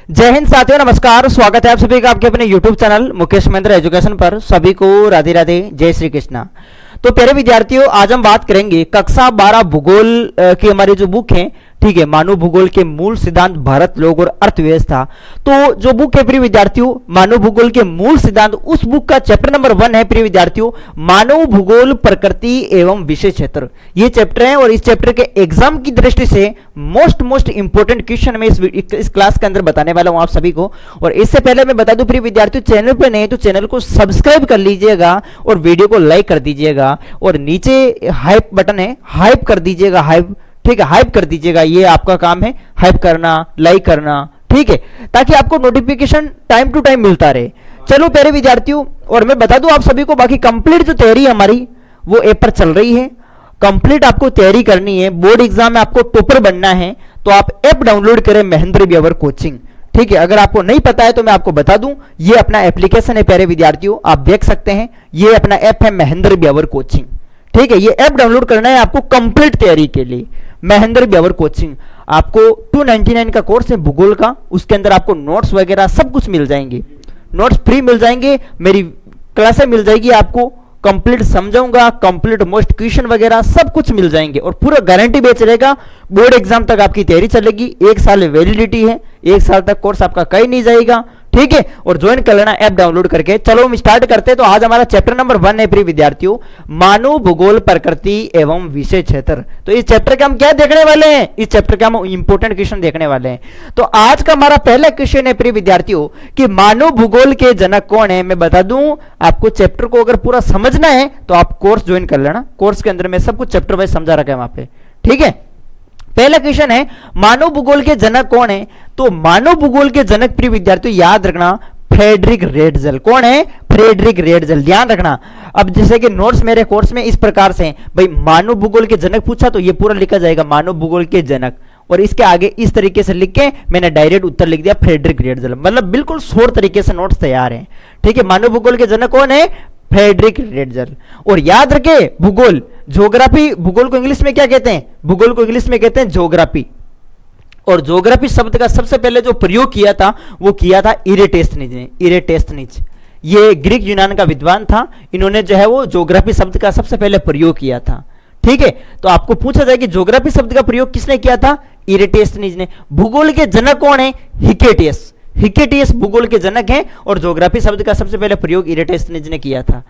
जय हिंद साथियों, नमस्कार। स्वागत है आप सभी का आपके अपने YouTube channel Mukesh Mahendra education पर। सभी को राधे राधे, जय श्री कृष्णा। तो प्यारे विद्यार्थियों, आज हम बात करेंगे कक्षा 12 भूगोल की हमारी जो बुक है, ठीक है, मानव भूगोल के मूल सिद्धांत, भारत, लोग और अर्थव्यवस्था। तो जो बुक है प्रिय विद्यार्थियों, मानव भूगोल के मूल सिद्धांत, उस बुक का चैप्टर नंबर 1 है प्रिय विद्यार्थियों, मानव भूगोल, प्रकृति एवं विषय क्षेत्र। ये चैप्टर है और इस चैप्टर के एग्जाम की दृष्टि से मोस्ट इंपोर्टेंट क्वेश्चन मैं इस क्लास के अंदर बताने वाला हूं आप सभी को। और इससे पहले मैं बता दूं प्रिय विद्यार्थियों, चैनल पर नहीं तो चैनल को सब्सक्राइब कर लीजिएगा और वीडियो को लाइक कर दीजिएगा और नीचे हाइप बटन है, हाइप कर दीजिएगा, हाइप, ठीक है, हाइप कर दीजिएगा। ये आपका काम है, हाइप करना, लाइक करना, ठीक है, ताकि आपको नोटिफिकेशन टाइम टू टाइम मिलता रहे। चलो प्यारे विद्यार्थियों, और मैं बता दूं आप सभी को, बाकी कंप्लीट जो तैयारी हमारी वो ऐप पर चल रही है। कंप्लीट आपको तैयारी करनी है, बोर्ड एग्जाम में आपको टॉपर बनना है, तो आप ऐप डाउनलोड करें, महेंद्र ब्यावर कोचिंग। ठीक है, अगर आपको नहीं पता है तो मैं आपको बता दूं, ये अपना एप्लीकेशन है प्यारे विद्यार्थियों, आप देख सकते हैं, ये अपना ऐप है महेंद्र ब्यावर कोचिंग। ठीक है, ये ऐप डाउनलोड करना है आपको कंप्लीट तैयारी के लिए, महेंद्र ब्यावर कोचिंग। आपको 299 का कोर्स है भूगोल का, उसके अंदर आपको नोट्स वगैरह सब कुछ मिल जाएंगे, नोट्स फ्री मिल जाएंगे, मेरी क्लासें मिल जाएगी, आपको कंप्लीट समझाऊंगा, कंप्लीट मोस्ट क्वेश्चन वगैरह सब कुछ मिल जाएंगे और पूरा गारंटी बेच रहेगा। बोर्ड एग्जाम तक आपकी तैयारी चलेगी, 1 साल वैलिडिटी है, 1 साल तक कोर्स आपका कहीं नहीं जाएगा। ठीक है, और ज्वाइन कर लेना ऐप डाउनलोड करके। चलो हम स्टार्ट करते हैं। तो आज हमारा चैप्टर नंबर 1 है प्रिय विद्यार्थियों, मानव भूगोल, प्रकृति एवं विषय क्षेत्र। तो इस चैप्टर के हम क्या देखने वाले हैं, इस चैप्टर के हम इंपोर्टेंट क्वेश्चन देखने वाले हैं। तो आज का हमारा पहला क्वेश्चन है प्रिय विद्यार्थियों कि मानव भूगोल के जनक कौन है। मैं बता दूं आपको, चैप्टर को अगर पूरा समझना है तो आप कोर्स ज्वाइन कर लेना, कोर्स के अंदर में सब कुछ चैप्टर वाइज समझा रखा है वहां पे। ठीक है, पहला क्वेश्चन है मानव भूगोल के जनक कौन है। तो मानव भूगोल के जनक प्रिय विद्यार्थियों याद रखना, फ्रेडरिक रेडजल। कौन है? फ्रेडरिक रेडजल, ध्यान रखना। अब जैसे कि नोट्स मेरे कोर्स में इस प्रकार से हैं, भाई मानव भूगोल के जनक पूछा तो ये पूरा लिखा जाएगा मानव भूगोल के जनक, और इसके आगे इस तरीके से लिख के मैंने डायरेक्ट उत्तर लिख दिया फ्रेडरिक रेडजल, मतलब बिल्कुल शॉर्ट तरीके से नोट्स तैयार हैं। ठीक है, मानव भूगोल के जनक कौन है? फ्रेडरिक रेडजल। और याद रखे, भूगोल, ज्योग्राफी, भूगोल को इंग्लिश में क्या कहते हैं? भूगोल को इंग्लिश में कहते हैं ज्योग्राफी। और ज्योग्राफी शब्द का सबसे पहले जो प्रयोग किया था वो किया था इरेटोस्थनीज ने। इरेटोस्थनीज ये ग्रीक यूनान का विद्वान था, इन्होंने जो है वो ज्योग्राफी शब्द का सबसे पहले प्रयोग किया था। ठीक है, तो आपको पूछा जाए कि ज्योग्राफी शब्द का प्रयोग किसने किया था? इरेटोस्थनीज ने। भूगोल के जनक कौन है? हिकेटियस। हिकेटियस भूगोल के जनक हैं और ज्योग्राफी शब्द का सबसे पहले प्रयोग इरेटोस्थनीज ने किया था।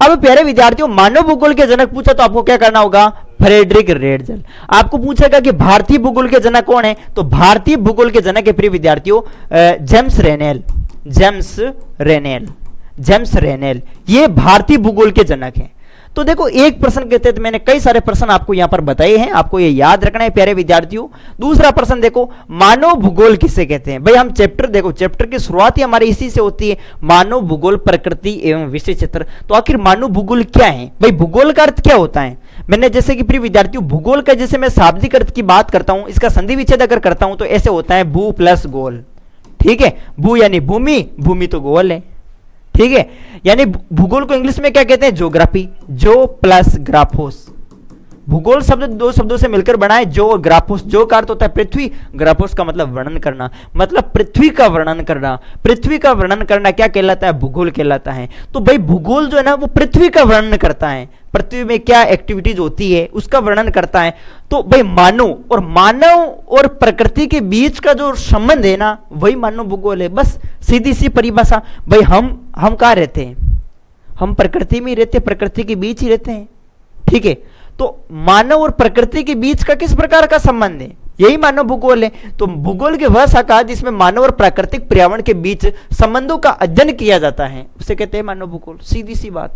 अब प्यारे विद्यार्थियों, मानव भूगोल के जनक पूछा तो आपको क्या करना होगा? फ्रेडरिक रेडजल। आपको पूछेगा कि भारतीय भूगोल के जनक कौन है, तो भारतीय भूगोल के जनक है प्रिय विद्यार्थियों जेम्स रेनेल। जेम्स रेनेल, जेम्स रेनेल, ये भारतीय भूगोल के जनक हैं। तो देखो, एक प्रश्न के तहत मैंने कई सारे प्रश्न आपको यहां पर बताए हैं, आपको ये याद रखना है प्यारे विद्यार्थियों। दूसरा प्रश्न देखो, मानव भूगोल किसे कहते हैं? भाई हम चैप्टर देखो, चैप्टर की शुरुआत ही हमारी इसी से होती है, मानव भूगोल, प्रकृति एवं विषय क्षेत्र। तो आखिर मानव भूगोल क्या है? भाई भूगोल का अर्थ क्या होता है? मैंने जैसे कि प्रिय विद्यार्थियों, भूगोल का जैसे मैं शाब्दिक अर्थ की बात करता हूं, इसका संधि विच्छेद अगर करता हूं तो ऐसे होता है भू प्लस गोल। ठीक है, भू यानी भूमि, भूमि तो गोल है। ठीक है, यानी भूगोल को इंग्लिश में क्या कहते हैं? ज्योग्राफी। जो प्लस ग्राफोस, भूगोल शब्द दो शब्दों से मिलकर बना है, जो और ग्राफोस। जो का अर्थ होता है पृथ्वी, ग्राफोस का मतलब वर्णन करना, मतलब पृथ्वी का वर्णन करना। पृथ्वी का वर्णन करना क्या कहलाता है? भूगोल कहलाता है। तो भाई भूगोल जो है ना वो पृथ्वी का वर्णन करता है, पृथ्वी में क्या एक्टिविटीज होती है उसका वर्णन करता है। तो भाई मानव और प्रकृति के बीच का जो संबंध है ना, वही मानव भूगोल है। बस सीधी सी परिभाषा। भाई हम कहाँ रहते हैं? हम प्रकृति में ही रहते हैं, प्रकृति के बीच ही रहते हैं। ठीक है, तो मानव और प्रकृति के बीच का किस प्रकार का संबंध है, यही मानव भूगोल है। तो भूगोल के वह शाखा जिसमें मानव और प्राकृतिक पर्यावरण के बीच संबंधों का अध्ययन किया जाता है उसे कहते हैं मानव भूगोल, सीधी सी बात।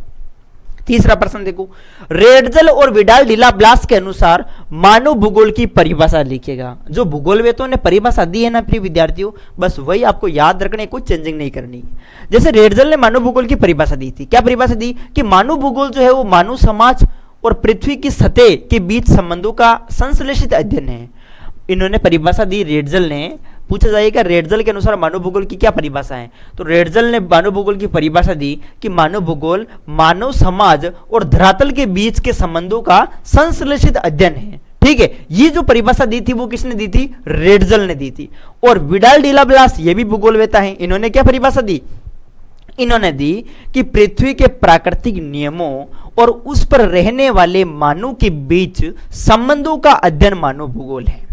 तीसरा प्रश्न देखो, रेडजल और विडाल डिला ब्लास के अनुसार मानव भूगोल की परिभाषा लिखेगा। जो भूगोलवेत्ताओं ने परिभाषा दी है ना प्रिय विद्यार्थियों, बस वही आपको याद रखने, कुछ चेंजिंग नहीं करनी है। जैसे रेडजल ने मानव भूगोल की परिभाषा दी थी, क्या परिभाषा दी? कि मानव भूगोल जो है वो मानव समाज और पृथ्वी की सतह के बीच संबंधों का संश्लेषित अध्ययन है। इन्होंने परिभाषा दी रेडजल ने। पूछा जाएगा रेडजल के अनुसार मानव भूगोल की क्या परिभाषा है, तो रेडजल ने मानव भूगोल की परिभाषा दी कि मानव भूगोल मानव समाज और धरातल के बीच के संबंधों का संश्लेषित अध्ययन है। ठीक है, ये जो परिभाषा दी थी वो किसने दी थी? रेडजल ने दी थी। और विडाल डिला ब्लास ये भी भूगोलवेता है, इन्होंने क्या परिभाषा दी? इन्होंने दी कि पृथ्वी के प्राकृतिक नियमों और उस पर रहने वाले मानव के बीच संबंधों का अध्ययन मानव भूगोल है।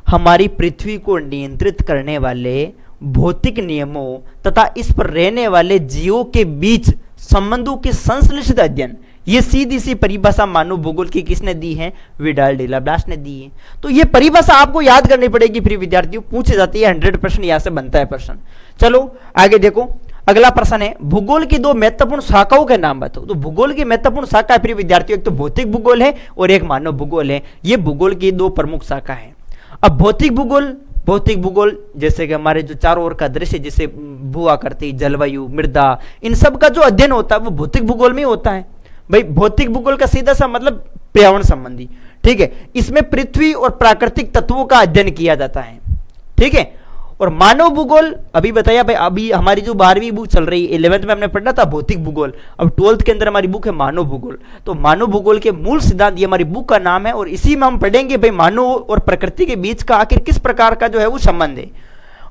हमारी पृथ्वी को नियंत्रित करने वाले भौतिक नियमों तथा इस पर रहने वाले जीवों के बीच संबंधों के संश्लेषित अध्ययन, ये सीधी सी परिभाषा मानव भूगोल की किसने दी है? विडाल डिला ब्लास ने दी है। तो ये परिभाषा आपको याद करनी पड़ेगी, प्रिय विद्यार्थियों, पूछी जाती है, 100% यहां से बनता है प्रश्न। चलो आगे देखो, अगला प्रश्न है भूगोल की दो महत्वपूर्ण शाखाओं के नाम बताओ। तो भूगोल की महत्वपूर्ण शाखा प्रिय विद्यार्थियों, एक तो भौतिक भूगोल है और एक मानव भूगोल है। ये भूगोल की दो प्रमुख शाखा है। अब भौतिक भूगोल जैसे कि हमारे जो चारों ओर का दृश्य, जैसे भू आकृति, जलवायु, मृदा, इन सब का जो अध्ययन होता है वो भौतिक भूगोल में ही होता है। भाई भौतिक भूगोल का सीधा सा मतलब पर्यावरण संबंधी, ठीक है। इसमें पृथ्वी और प्राकृतिक तत्वों का अध्ययन किया जाता है, ठीक है। और मानव भूगोल अभी बताया भाई, अभी हमारी जो 12वीं बुक चल रही है, 11th में हमने पढ़ा था भौतिक भूगोल, अब 12th के अंदर हमारी बुक है मानव भूगोल। तो मानव भूगोल के मूल सिद्धांत, ये हमारी बुक का नाम है, और इसी में हम पढ़ेंगे भाई मानव और प्रकृति के बीच का आखिर किस प्रकार का जो है वो संबंध है।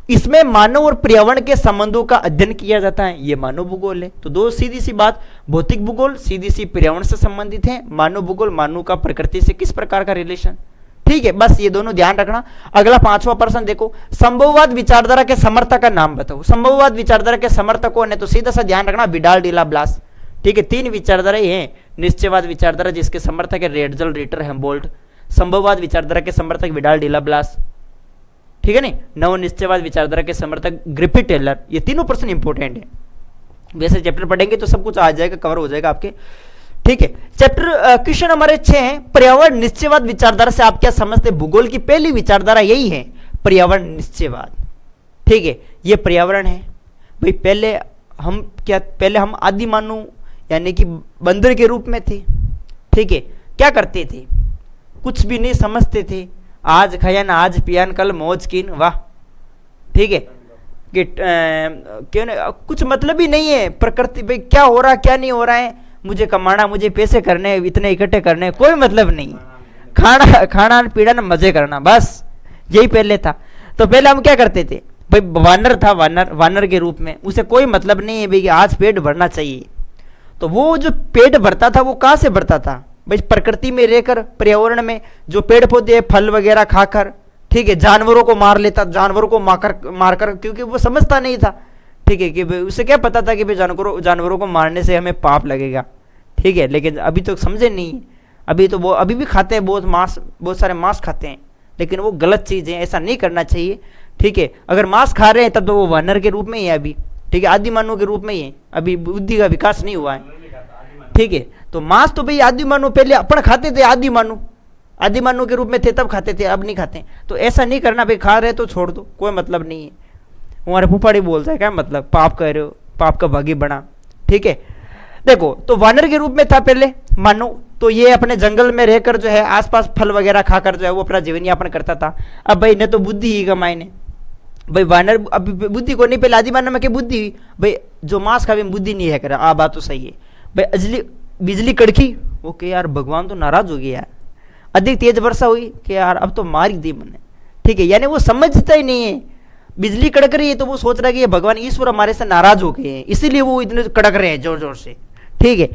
इसमें मानव और पर्यावरण के संबंधों का अध्ययन किया जाता है, ये मानव भूगोल है। तो दो सीधी सी बात, भौतिक भूगोल सीधी सी पर्यावरण से संबंधित है, मानव भूगोल मानव का प्रकृति से किस प्रकार का रिलेशन, ठीक है। बस ये दोनों ध्यान रखना। अगला 5वां प्रश्न देखो, संभववाद विचारधारा के समर्थक का नाम बताओ। संभववाद विचारधारा के समर्थक कौन है? तो सीधा सा ध्यान रखना, विडाल डिला ब्लास, ठीक है। 3 विचारधाराएं हैं। निश्चयवाद विचारधारा जिसके समर्थक है रेडजल, रिटर, हेम्बोल्ट। संभववाद विचारधारा के समर्थक विडाल डिला ब्लास, ठीक है नहीं। नव निश्चयवाद विचारधारा के समर्थक ग्रिफिथ टेलर। ये तीनों प्रश्न इंपॉर्टेंट है, वैसे चैप्टर पढ़ेंगे तो सब कुछ आ जाएगा, कवर हो जाएगा आपके, ठीक है। चैप्टर क्वेश्चन हमारे 6 हैं। पर्यावरण निश्चयवाद विचारधारा से आप क्या समझते हैं? भूगोल की पहली विचारधारा यही है, पर्यावरण निश्चयवाद, ठीक है। ये पर्यावरण है भाई। पहले हम आदि मानव यानी कि बंदर के रूप में थे, ठीक है। क्या करते थे? कुछ भी नहीं समझते थे, आज खयान आज पियान कल मौज कीन, वाह, ठीक है। कि क्यों कुछ मतलब ही नहीं है प्रकृति, भाई क्या हो रहा क्या नहीं हो रहा है, मुझे कमाना, मुझे पैसे करने, इतने इकट्ठे करने, कोई मतलब नहीं। खाना पीना मजे करना, बस यही पहले था। तो पहले हम क्या करते थे भाई? वानर था, वानर के रूप में, उसे कोई मतलब नहीं है भाई आज पेट भरना चाहिए। तो वो जो पेट भरता था वो कहाँ से भरता था भाई? प्रकृति में रहकर, पर्यावरण में जो पेड़ पौधे फल वगैरह खाकर, ठीक है। जानवरों को मार लेता, जानवरों को मारकर, क्योंकि वो समझता नहीं था, ठीक है, कि उसे क्या पता था कि भाई जानवरों को मारने से हमें पाप लगेगा, ठीक है। लेकिन अभी तो समझे नहीं, अभी तो वो अभी भी खाते हैं, बहुत सारे मांस खाते हैं, लेकिन वो गलत चीज़ है, ऐसा नहीं करना चाहिए, ठीक है। अगर मांस खा रहे हैं तब तो वो वानर के रूप में ही है अभी, ठीक है, आदि मानव के रूप में ही है, अभी बुद्धि का विकास नहीं हुआ है, ठीक है। तो मांस तो भाई आदि मानव पहले अपन खाते थे, आदि मानव के रूप में थे तब खाते थे, अब नहीं खाते। तो ऐसा नहीं करना भाई, खा रहे तो छोड़ दो, कोई मतलब नहीं है। हमारे फूफाड़ी बोलता है क्या मतलब, पाप कर रहे हो, पाप का भागी बना, ठीक है। देखो, तो वानर के रूप में था पहले मानव, तो ये अपने जंगल में रहकर जो है आसपास फल वगैरह खाकर जो है वो अपना जीवन यापन करता था। अब भाई ने तो बुद्धि ही कमाई ने भाई, वानर अब बुद्धि को नहीं, पहले आदि मानव में क्या बुद्धि हुई भाई? जो मांस खावे बुद्धि नहीं है, करा बात तो सही है भाई। बिजली कड़की, ओके यार भगवान तो नाराज हो गया यार। अधिक तेज वर्षा हुई कि यार अब तो मार ही दी मैंने, ठीक है। यानी वो समझता ही नहीं है, बिजली कड़क रही है तो वो सोच रहा है कि ये भगवान ईश्वर हमारे से नाराज हो गए हैं, इसीलिए वो इतने कड़क रहे हैं जोर जोर से, ठीक है।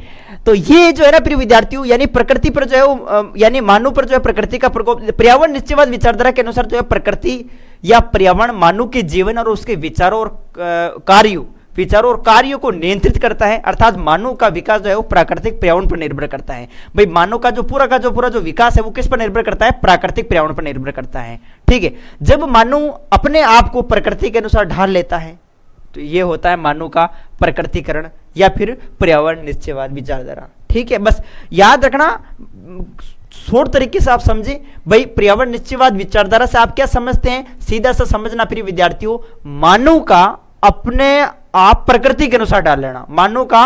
तो ये जो है ना प्रिय विद्यार्थियों, यानी प्रकृति पर जो है वो यानी मानव पर जो है प्रकृति का प्रकोप, पर्यावरण निश्चयवाद विचारधारा के अनुसार जो है प्रकृति या पर्यावरण मानव के जीवन और उसके विचारों और कार्यों को नियंत्रित करता है। अर्थात मानव का विकास जो है वो प्राकृतिक पर्यावरण पर निर्भर करता है। भाई मानव का जो पूरा जो विकास है वो किस पर निर्भर करता है? प्राकृतिक पर्यावरण पर निर्भर करता है, ठीक है। जब मानव अपने आप को प्रकृति के अनुसार ढाल लेता है तो ये होता है मानव का प्रकृतिकरण या फिर पर्यावरण निश्चयवाद विचारधारा, ठीक है। बस याद रखना, शॉर्ट तरीके से आप समझे भाई, पर्यावरण निश्चयवाद विचारधारा से आप क्या समझते हैं? सीधा सा समझना प्रिय विद्यार्थियों, मानव का अपने आप प्रकृति के अनुसार डाल लेना, मानव का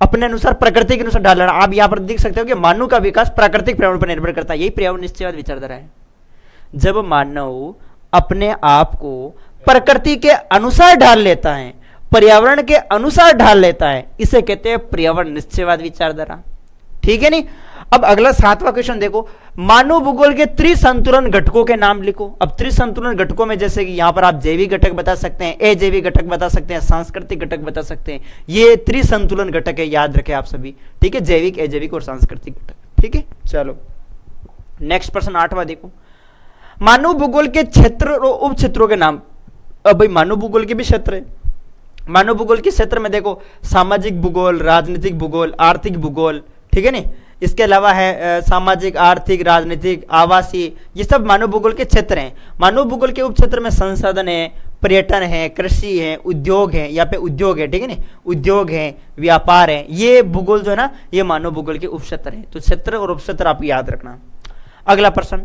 अपने अनुसार प्रकृति के अनुसार डाल लेना। आप यहां पर देख सकते हो कि मानव का विकास प्राकृतिक पर्यावरण पर निर्भर करता है, यही पर्यावरण निश्चयवाद विचारधारा है। जब मानव अपने आप को प्रकृति के अनुसार ढाल लेता है, पर्यावरण के अनुसार ढाल लेता है, इसे कहते हैं पर्यावरण निश्चयवाद विचारधारा, ठीक है नहीं। अब अगला 7वां क्वेश्चन देखो, मानव भूगोल के त्रिसंतुलन घटकों के नाम लिखो। अब त्रिसंतुलन घटकों में जैसे कि यहां पर आप जैविक घटक बता सकते हैं, अजैविक घटक बता सकते हैं, सांस्कृतिक घटक बता सकते हैं। ये त्रिसंतुलन घटक है, याद रखें आप सभी, ठीक है, जैविक, अजैविक और सांस्कृतिक घटक, ठीक है। चलो नेक्स्ट प्रश्न 8वां देखो, मानव भूगोल के क्षेत्र और उप क्षेत्रों के नाम। अब भाई मानव भूगोल के भी क्षेत्र है, मानव भूगोल के क्षेत्र में देखो सामाजिक भूगोल, राजनीतिक भूगोल, आर्थिक भूगोल, ठीक है नहीं, इसके अलावा है सामाजिक, आर्थिक, राजनीतिक, आवासीय, ये सब मानव भूगोल के क्षेत्र हैं। मानव भूगोल के उप क्षेत्र में संसाधन है, पर्यटन है, कृषि है, उद्योग है, यहाँ पे उद्योग है, ठीक है ना, उद्योग है, व्यापार है, ये भूगोल जो है ना ये मानव भूगोल के उप क्षेत्र है। तो क्षेत्र और उप क्षेत्र आप याद रखना। अगला प्रश्न,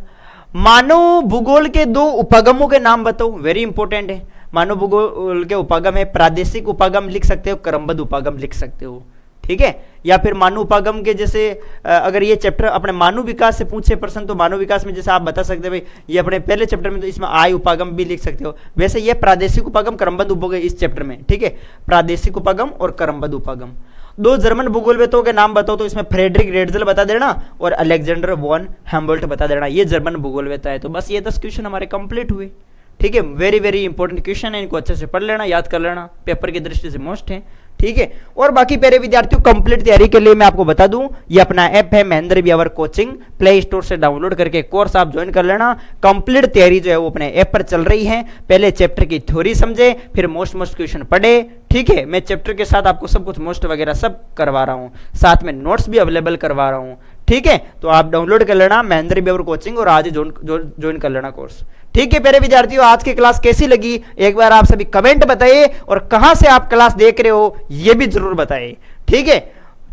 मानव भूगोल के 2 उपागमों के नाम बताओ, वेरी इंपॉर्टेंट है। मानव भूगोल के उपागम है, प्रादेशिक उपागम लिख सकते हो, क्रमबद्ध उपागम लिख सकते हो, ठीक है। या फिर मानव उपागम के जैसे अगर ये चैप्टर अपने मानव विकास से पूछे प्रश्न, तो मानव विकास में जैसे आप बता सकते हो भाई ये अपने पहले चैप्टर में, तो इसमें आय उपागम भी लिख सकते हो। वैसे ये प्रादेशिक उपागम, क्रमबद्ध उपागम इस चैप्टर में, ठीक है, प्रादेशिक उपागम और क्रमबद्ध उपागम। 2 जर्मन भूगोलविदों के नाम बताओ, तो इसमें फ्रेडरिक रेडजल बता देना और अलेक्जेंडर वॉन हेम्बोल्ट बता देना, ये जर्मन भूगोलवेता है। तो बस ये 10 क्वेश्चन हमारे कंप्लीट हुए, ठीक है। वेरी वेरी इंपॉर्टेंट क्वेश्चन है, इनको अच्छे से पढ़ लेना, याद कर लेना, पेपर की दृष्टि से मोस्ट है, ठीक है। और बाकी प्यारे विद्यार्थियों कंप्लीट तैयारी के लिए मैं आपको बता दूं, ये अपना ऐप है Mahendra Beawar coaching, play store से डाउनलोड करके कोर्स आप ज्वाइन कर लेना। कंप्लीट तैयारी जो है वो अपने ऐप पर चल रही है। पहले चैप्टर की थ्योरी समझे, फिर मोस्ट क्वेश्चन पढ़े, ठीक है। मैं चैप्टर के साथ आपको सब कुछ मोस्ट वगैरह सब करवा रहा हूं, साथ में नोट्स भी अवेलेबल करवा रहा हूं, ठीक है। तो आप डाउनलोड कर लेना महेंद्र ब्यावर कोचिंग और आज ही ज्वाइन कर लेना कोर्स, ठीक है। प्यारे विद्यार्थियों आज की क्लास कैसी लगी एक बार आप सभी कमेंट बताइए, और कहां से आप क्लास देख रहे हो ये भी जरूर बताइए, ठीक है।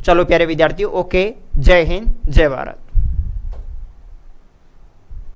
चलो प्यारे विद्यार्थियों, ओके, जय हिंद, जय भारत।